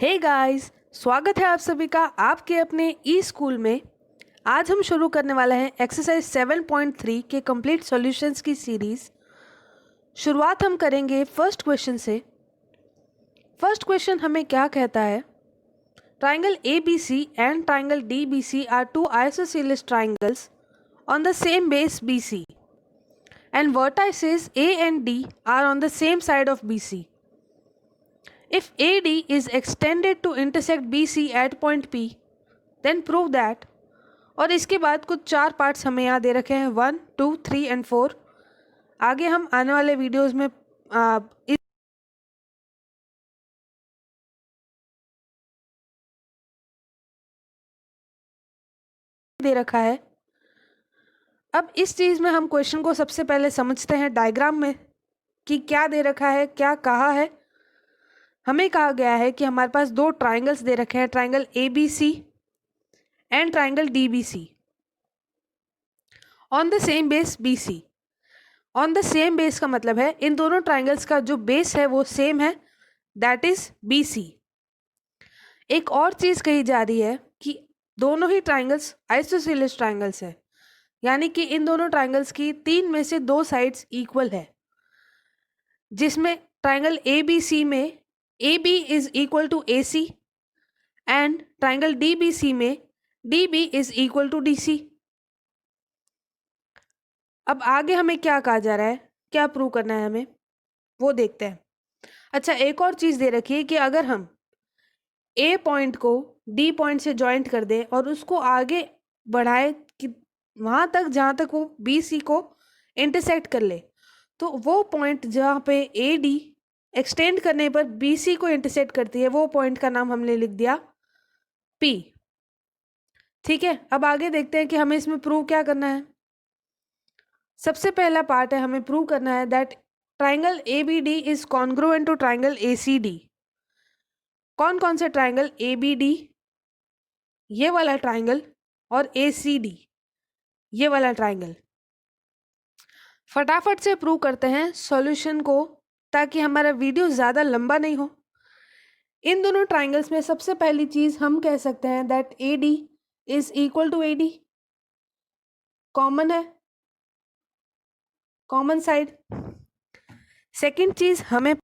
Hey guys, स्वागत है आप सभी का आपके अपने ई स्कूल में। आज हम शुरू करने वाले हैं एक्सरसाइज 7.3 के कंप्लीट सॉल्यूशंस की सीरीज। शुरुआत हम करेंगे फर्स्ट क्वेश्चन से। फर्स्ट क्वेश्चन हमें क्या कहता है? Triangle ABC and triangle DBC are two isosceles triangles on the same base BC and vertices A and D are on the same side of BC. If AD is extended to intersect BC at point P, then prove that। और इसके बाद कुछ 4 parts हमें यहाँ दे रखे हैं 1, 2, 3 and 4। आगे हम आने वाले वीडियोस में इस दे रखा है। अब इस चीज़ में हम क्वेश्चन को सबसे पहले समझते हैं डायग्राम में कि क्या दे रखा है, क्या कहा है। हमें कहा गया है कि हमारे पास दो ट्राइंगल्स दे रखे हैं, triangle ABC and triangle DBC on the same base BC। On the same base का मतलब है इन दोनों ट्राइंगल्स का जो बेस है वो सेम है, दैट इज BC। एक और चीज़ कही जा रही है कि दोनों ही ट्राइंगल्स आइसोसेलेस ट्राइंगल्स है, यानी कि इन दोनों ट्राइंगल्स की 3 में से 2 साइड्स इक्वल है, जिसमें ट्राइंगल ABC में AB is equal to AC and triangle DBC में DB is equal to DC। अब आगे हमें क्या कहा जा रहा है, क्या प्रूव करना है हमें, वो देखते हैं। अच्छा, एक और चीज़ दे रखी है कि अगर हम A पॉइंट को D पॉइंट से जॉइंट कर दें और उसको आगे बढ़ाए कि वहाँ तक जहाँ तक वो BC को इंटरसेक्ट कर ले, तो वो पॉइंट जहाँ पे AD एक्सटेंड करने पर BC को इंटरसेक्ट करती है, वो पॉइंट का नाम हमने लिख दिया P। ठीक है, अब आगे देखते हैं कि हमें इसमें प्रूव क्या करना है। सबसे पहला पार्ट है, हमें प्रूव करना है that triangle ABD is congruent to triangle ACD। कौन कौन से ट्राइंगल ABD, ये वाला ट्राइंगल, और ACD, ये वाला ट्राइंगल। फटाफट से प्रूव करते हैं सॉल्यूशन को ताकि हमारा वीडियो ज़्यादा लंबा नहीं हो। इन दोनों ट्राइंगल्स में सबसे पहली चीज़ हम कह सकते हैं that AD is equal to AD, common है, कॉमन साइड। सेकेंड चीज़ हमें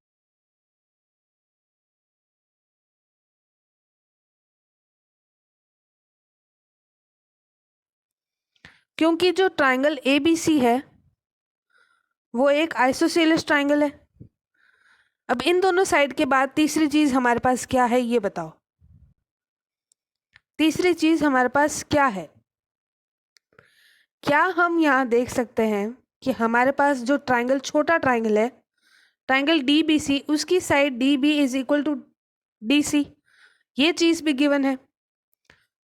क्योंकि जो ट्राइंगल ABC है वो एक आइसोसेलेस ट्राइंगल है। अब इन दोनों साइड के बाद तीसरी चीज़ हमारे पास क्या है, ये बताओ। तीसरी चीज़ हमारे पास क्या है? क्या हम यहाँ देख सकते हैं कि हमारे पास जो ट्राइंगल, छोटा ट्राइंगल है, ट्राइंगल DBC, उसकी side DB is equal to DC, ये चीज़ भी गिवन है।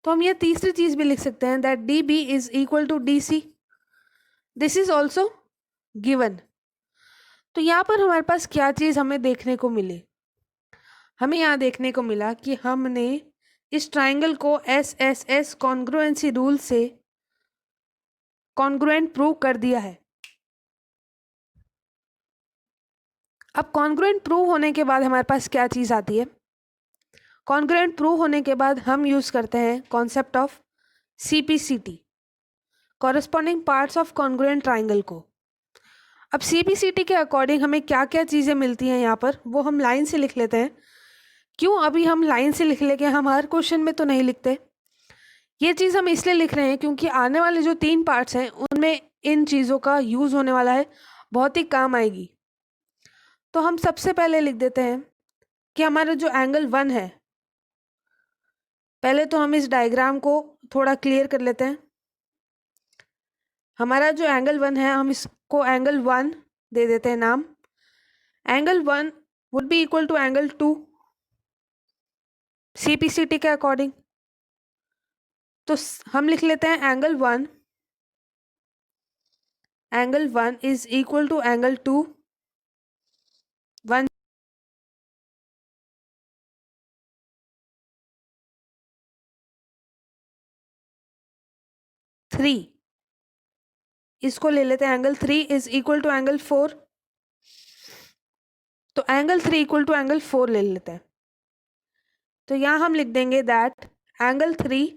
तो हम ये तीसरी चीज़ भी लिख सकते हैं that DB is equal to DC, this is also given. तो यहाँ पर हमारे पास क्या चीज़ हमें देखने को मिली? हमें यहाँ देखने को मिला कि हमने इस ट्राइंगल को SSS कॉन्ग्रुएंसी रूल से कॉन्ग्रुएंट प्रूव कर दिया है। अब कॉन्ग्रुएंट प्रूव होने के बाद हमारे पास क्या चीज़ आती है? कॉन्ग्रुएंट प्रूव होने के बाद हम यूज़ करते हैं concept of CPCT, corresponding parts of congruent triangle को। अब CPCT के अकॉर्डिंग हमें क्या क्या चीज़ें मिलती हैं यहाँ पर, वो हम लाइन से लिख लेते हैं। क्यों अभी हम लाइन से लिख लेंगे, हम हर क्वेश्चन में तो नहीं लिखते। ये चीज़ हम इसलिए लिख रहे हैं क्योंकि आने वाले जो 3 पार्ट्स हैं उनमें इन चीज़ों का यूज़ होने वाला है, बहुत ही काम आएगी। तो हम सबसे पहले लिख देते हैं कि हमारा जो एंगल 1 है, पहले तो हम इस डायग्राम को थोड़ा क्लियर कर लेते हैं। हमारा जो एंगल 1 है, हम इसको एंगल 1 दे देते हैं नाम। Angle 1 would be equal to angle 2 CPCT के अकॉर्डिंग। तो हम लिख लेते हैं angle 1 is equal to angle 2 1 3। इसको ले लेते हैं angle 3 is equal to angle 4। तो एंगल 3 इक्वल टू एंगल 4 ले लेते हैं। तो यहाँ हम लिख देंगे that angle 3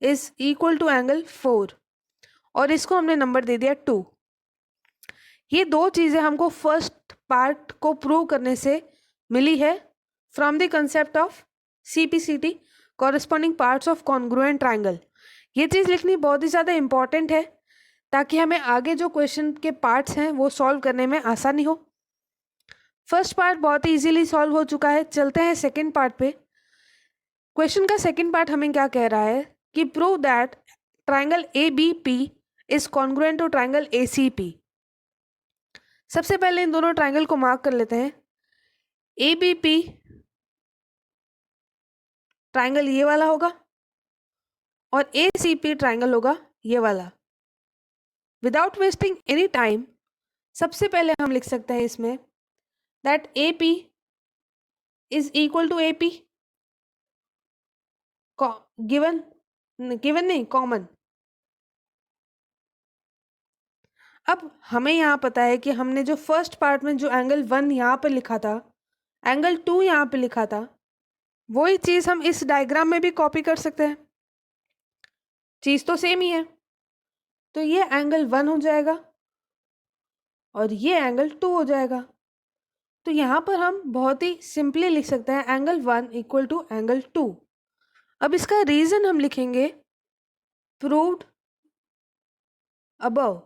is equal to angle 4 और इसको हमने नंबर दे दिया 2। ये दो चीज़ें हमको फर्स्ट पार्ट को प्रूव करने से मिली है from the concept of CPCT, corresponding parts of congruent triangle. ये चीज़ लिखनी बहुत ही ज़्यादा इंपॉर्टेंट है ताकि हमें आगे जो क्वेश्चन के पार्ट्स हैं वो सॉल्व करने में आसानी हो। फर्स्ट पार्ट बहुत ही इजीली सॉल्व हो चुका है। चलते हैं सेकंड पार्ट पे। क्वेश्चन का सेकंड पार्ट हमें क्या कह रहा है कि prove that triangle ABP is congruent to triangle ACP। सबसे पहले इन दोनों ट्राइंगल को मार्क कर लेते हैं। ABP ट्राइंगल ये वाला होगा और ACP ट्राइंगल होगा ये वाला। विदाउट वेस्टिंग एनी टाइम सबसे पहले हम लिख सकते हैं इसमें that AP is equal to AP, given नहीं, कॉमन। अब हमें यहाँ पता है कि हमने जो फर्स्ट पार्ट में जो एंगल 1 यहाँ पे लिखा था, एंगल 2 यहाँ पे लिखा था, वही चीज़ हम इस डायग्राम में भी कॉपी कर सकते हैं। चीज़ तो सेम ही है। तो ये एंगल 1 हो जाएगा और ये एंगल 2 हो जाएगा। तो यहाँ पर हम बहुत ही सिंपली लिख सकते हैं एंगल 1 इक्वल टू एंगल 2। अब इसका रीज़न हम लिखेंगे प्रूव्ड अबव।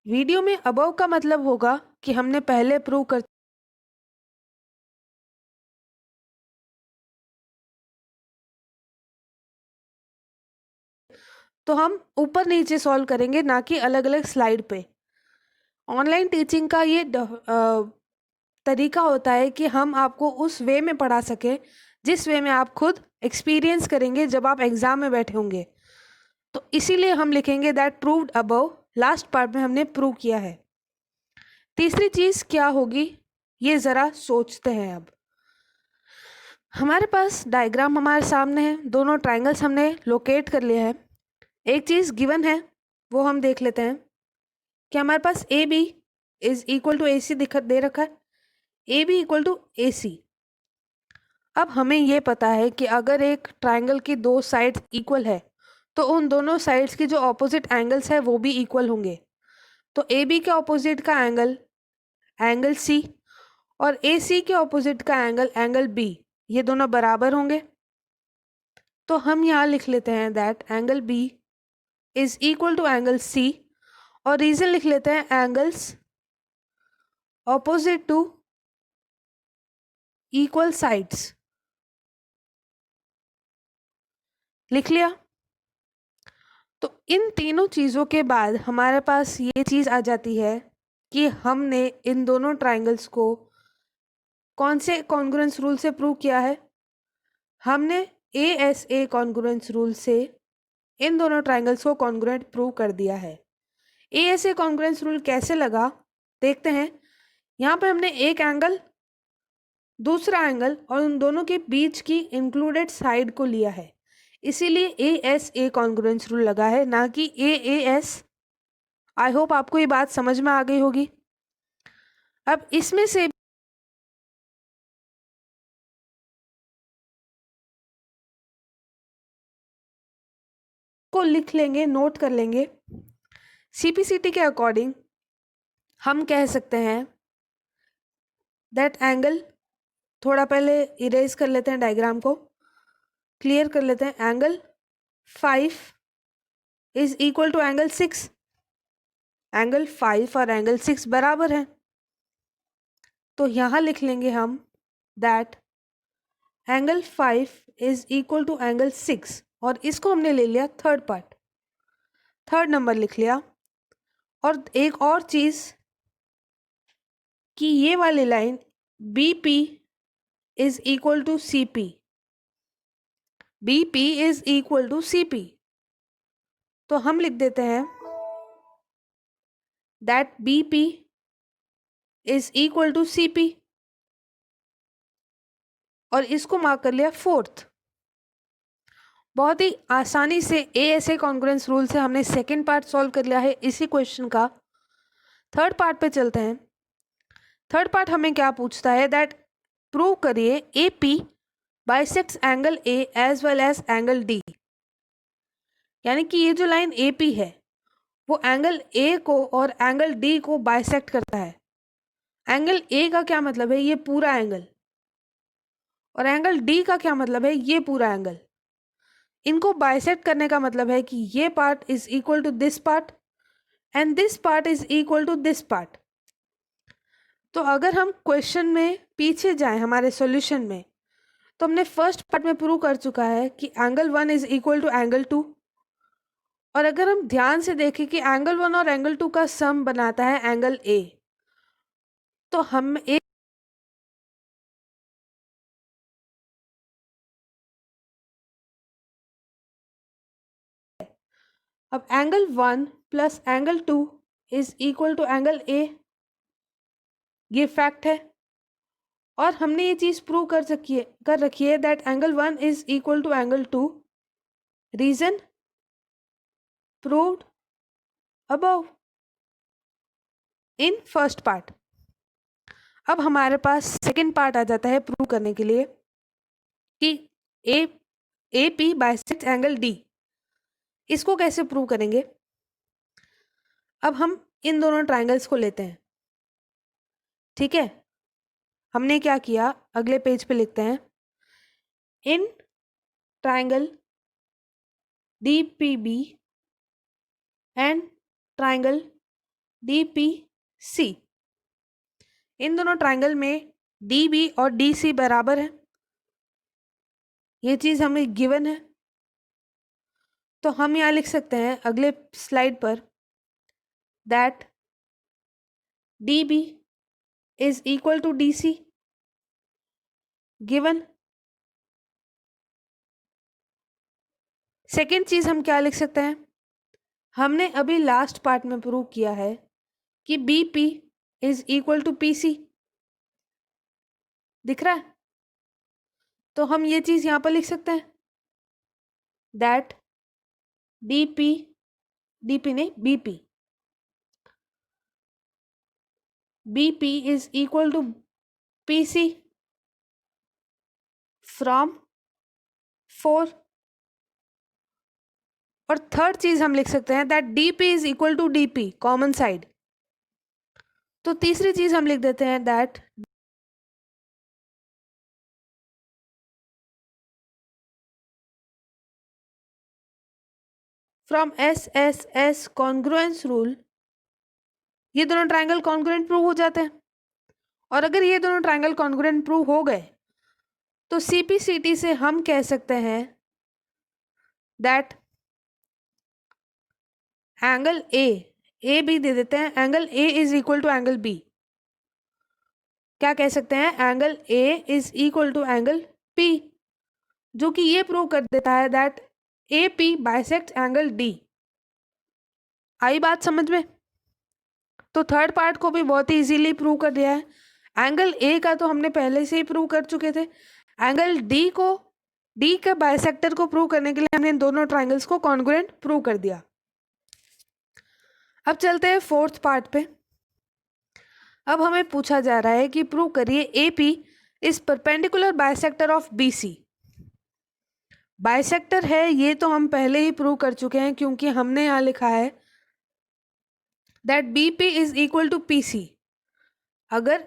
वीडियो में अबव का मतलब होगा कि हमने पहले प्रूव कर, तो हम ऊपर नीचे सॉल्व करेंगे, ना कि अलग अलग स्लाइड पे। ऑनलाइन टीचिंग का ये तरीका होता है कि हम आपको उस वे में पढ़ा सकें जिस वे में आप खुद एक्सपीरियंस करेंगे जब आप एग्जाम में बैठे होंगे। तो इसीलिए हम लिखेंगे that proved above. Last part में हमने प्रूव किया है। तीसरी चीज़ क्या होगी ये ज़रा सोचते हैं। अब हमारे पास डायग्राम हमारे सामने है, दोनों ट्राइंगल्स हमने लोकेट कर लिया है। एक चीज़ गिवन है वो हम देख लेते हैं कि हमारे पास AB is equal to AC दे रखा है, AB इक्वल टू AC। अब हमें ये पता है कि अगर एक ट्राइंगल की दो साइड्स इक्वल है तो उन दोनों साइड्स की जो ऑपोजिट एंगल्स है वो भी इक्वल होंगे। तो AB के ऑपोजिट का एंगल एंगल C और AC के ऑपोजिट का एंगल एंगल B, ये दोनों बराबर होंगे। तो हम यहाँ लिख लेते हैं that angle B is equal to angle C और रीजन लिख लेते हैं angles opposite to equal sides. लिख लिया। तो इन तीनों चीज़ों के बाद हमारे पास ये चीज़ आ जाती है कि हमने इन दोनों ट्राइंगल्स को कौन से कॉन्ग्रुएंस रूल से प्रूव किया है। हमने ASA कॉन्ग्रुएंस रूल से इन दोनों ट्राइंगल्स को कॉन्ग्रुएंट प्रूव कर दिया है। ASA कॉन्ग्रुएंस रूल कैसे लगा देखते हैं। यहाँ पे हमने एक एंगल, दूसरा एंगल और उन दोनों के बीच की इंक्लूडेड साइड को लिया है, इसीलिए ASA कॉन्ग्रुएंस रूल लगा है, ना कि AAS। आई होप आपको ये बात समझ में आ गई होगी। अब इसमें से को लिख लेंगे, नोट कर लेंगे। CPCT के अकॉर्डिंग हम कह सकते हैं दैट एंगल, थोड़ा पहले इरेज कर लेते हैं, डायग्राम को क्लियर कर लेते हैं। Angle 5 is equal to angle 6। Angle 5 और एंगल 6 बराबर हैं, तो यहाँ लिख लेंगे हम that angle 5 is equal to angle 6 और इसको हमने ले लिया थर्ड पार्ट, थर्ड नंबर लिख लिया। और एक और चीज़ कि ये वाली line BP is equal to CP, BP is equal to CP, तो हम लिख देते हैं that BP is equal to CP और इसको मार्क कर लिया फोर्थ। बहुत ही आसानी से ASA कॉन्ग्रुएंस रूल से हमने सेकेंड पार्ट सॉल्व कर लिया है इसी क्वेश्चन का। थर्ड पार्ट पे चलते हैं। थर्ड पार्ट हमें क्या पूछता है दैट प्रूव करिए AP bisects angle A as well as angle D, यानी कि ये जो लाइन AP है वो एंगल A को और एंगल D को बाइसेक्ट करता है। एंगल A का क्या मतलब है, ये पूरा एंगल, और एंगल D का क्या मतलब है, ये पूरा एंगल। इनको बाइसेक्ट करने का मतलब है कि ये part is equal to this part and this part is equal to this part. तो अगर हम क्वेश्चन में पीछे जाएं हमारे सॉल्यूशन में, तो हमने फर्स्ट पार्ट में प्रूव कर चुका है कि angle 1 is equal to angle 2, और अगर हम ध्यान से देखें कि एंगल 1 और एंगल 2 का सम बनाता है एंगल A, तो हम एक अब angle 1 plus angle 2 is equal to angle A, ये फैक्ट है। और हमने ये चीज प्रूव कर रखी है that angle 1 is equal to angle 2, reason proved above in first part. अब हमारे पास सेकंड पार्ट आ जाता है प्रूव करने के लिए कि A P bisect angle D. इसको कैसे प्रूव करेंगे? अब हम इन दोनों ट्राइंगल्स को लेते हैं, ठीक है। हमने क्या किया, अगले पेज पे लिखते हैं, in triangle D P B and triangle D P C, इन दोनों ट्राइंगल में डी बी और डी सी बराबर है, ये चीज हमें गिवन है। तो हम यहाँ लिख सकते हैं अगले स्लाइड पर that D B is equal to D C given. Second चीज हम क्या लिख सकते हैं, हमने अभी लास्ट पार्ट में प्रूव किया है कि B P is equal to P C, दिख रहा है। तो हम ये चीज यहां पर लिख सकते हैं दैट डी पी नहीं B P is equal to P C from 4। और थर्ड चीज हम लिख सकते हैं that D P is equal to D P common side. तो तीसरी चीज हम लिख देते हैं that from S S S congruence rule ये दोनों ट्राइंगल कॉन्ग्रुएंट प्रूव हो जाते हैं। और अगर ये दोनों ट्राइंगल कॉन्ग्रुएंट प्रूव हो गए तो सीपीसीटी से हम कह सकते हैं दैट एंगल ए बी दे देते हैं, angle A is equal to angle B. क्या कह सकते हैं, angle A is equal to angle P, जो कि ये प्रूव कर देता है that A P bisect angle D. आई बात समझ में? तो थर्ड पार्ट को भी बहुत ही इजीली प्रूव कर दिया है। एंगल ए का तो हमने पहले से ही प्रूव कर चुके थे। एंगल डी के बाइसेक्टर को प्रूव करने के लिए हमने इन दोनों ट्राइंगल्स को कॉन्ग्रुएंट प्रूव कर दिया। अब चलते हैं फोर्थ पार्ट पे। अब हमें पूछा जा रहा है कि प्रूव करिए AP is perpendicular bisector of BC। Bisector है ये तो हम पहले ही प्रूव कर चुके हैं, क्योंकि हमने यहां लिखा है that BP is equal to PC। अगर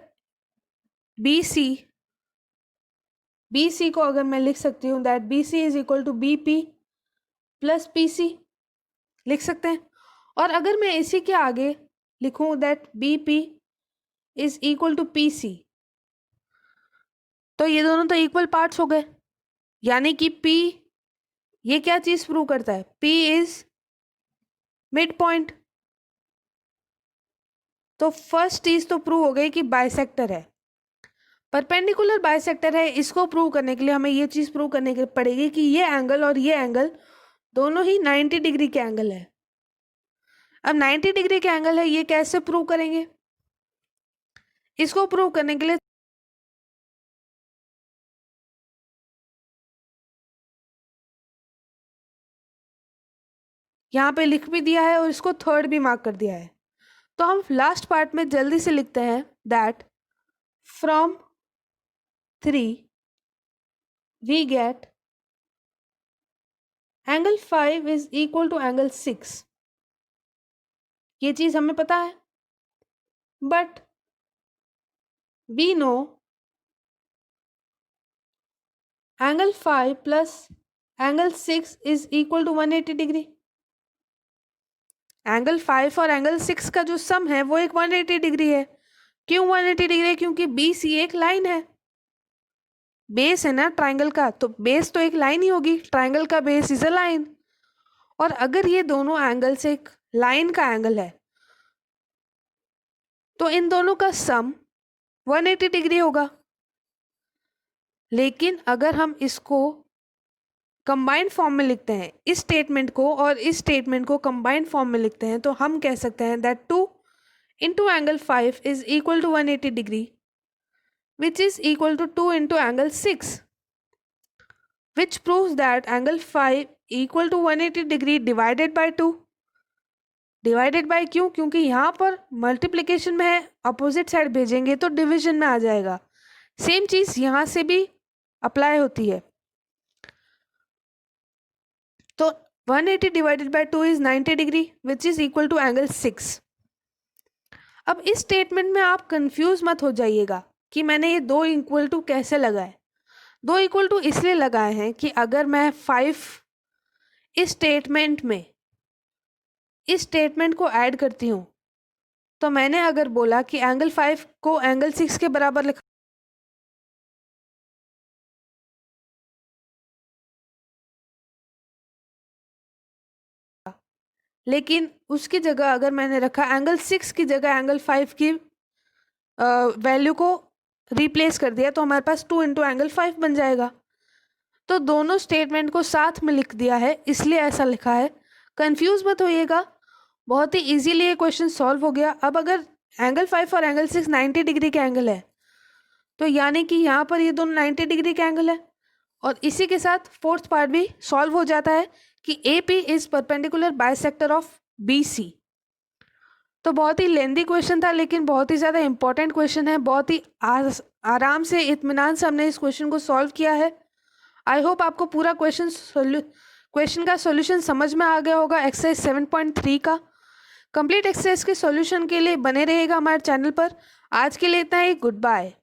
BC को अगर मैं लिख सकती हूँ that BC is equal to BP plus PC, लिख सकते हैं। और अगर मैं इसी के आगे लिखूं that BP is equal to PC, तो ये दोनों तो इक्वल पार्ट्स हो गए, यानी कि P ये क्या चीज प्रूव करता है, P इज मिड पॉइंट। तो फर्स्ट चीज तो प्रूव हो गई कि बाइसेक्टर है, परपेंडिकुलर बाइसेक्टर है। इसको प्रूव करने के लिए हमें ये चीज प्रूव करने की पड़ेगी कि ये एंगल और ये एंगल दोनों ही 90 डिग्री के एंगल है। अब 90 डिग्री के एंगल है, ये कैसे प्रूव करेंगे? इसको प्रूव करने के लिए यहाँ पे लिख भी दिया है और इसको थर्ड भी मार्क कर दिया है। तो हम लास्ट पार्ट में जल्दी से लिखते हैं that from 3 we get angle 5 is equal to angle 6। ये चीज हमें पता है, but we know angle 5 plus angle 6 is equal to 180 degree. Angle 5 और एंगल 6 का जो सम है वो एक 180 डिग्री है। क्यों 180 डिग्री? क्योंकि बी सी एक लाइन है, बेस है ना ट्राइंगल का, तो बेस तो एक लाइन ही होगी, ट्राइंगल का बेस इज अ लाइन। और अगर ये दोनों एंगल से एक लाइन का एंगल है तो इन दोनों का सम 180 डिग्री होगा। लेकिन अगर हम इसको कंबाइंड फॉर्म में लिखते हैं, इस स्टेटमेंट को और इस स्टेटमेंट को कंबाइंड फॉर्म में लिखते हैं, तो हम कह सकते हैं that 2 into angle 5 is equal to 180 degree, which is equal to 2 into angle 6, which proves that angle 5 equal to 180 degree divided by 2। Divided by क्यों? क्योंकि यहाँ पर मल्टीप्लिकेशन में है, अपोजिट साइड भेजेंगे तो डिवीजन में आ जाएगा। सेम चीज यहाँ से भी अप्लाई होती है। तो 180 divided by 2 is 90 degree, which is equal to angle 6। अब इस स्टेटमेंट में आप कंफ्यूज मत हो जाइएगा कि मैंने ये 2 इक्वल टू कैसे लगाए। 2 इक्वल टू इसलिए लगाए हैं कि अगर मैं 5 इस स्टेटमेंट में इस स्टेटमेंट को ऐड करती हूँ, तो मैंने अगर बोला कि एंगल 5 को एंगल 6 के बराबर लिखा, लेकिन उसकी जगह अगर मैंने रखा एंगल 6 की जगह एंगल 5 की वैल्यू को रिप्लेस कर दिया, तो हमारे पास 2 इंटू एंगल 5 बन जाएगा। तो दोनों स्टेटमेंट को साथ में लिख दिया है, इसलिए ऐसा लिखा है। कंफ्यूज मत होइएगा, बहुत ही इजीली ये क्वेश्चन सॉल्व हो गया। अब अगर एंगल 5 और एंगल 6 90 डिग्री के एंगल है, तो यानी कि यहाँ पर ये दोनों 90 डिग्री के एंगल है। और इसी के साथ फोर्थ पार्ट भी सॉल्व हो जाता है कि A P is perpendicular bisector of B C. तो बहुत ही लेंदी क्वेश्चन था, लेकिन बहुत ही ज़्यादा इंपॉर्टेंट क्वेश्चन है। बहुत ही आराम से, इत्मीनान से हमने इस क्वेश्चन को सॉल्व किया है। आई होप आपको पूरा क्वेश्चन का सॉल्यूशन समझ में आ गया होगा। एक्सरसाइज 7.3 का कंप्लीट एक्सरसाइज के सॉल्यूशन के लिए बने रहेगा हमारे चैनल पर। आज के लिए इतना ही, गुड बाय।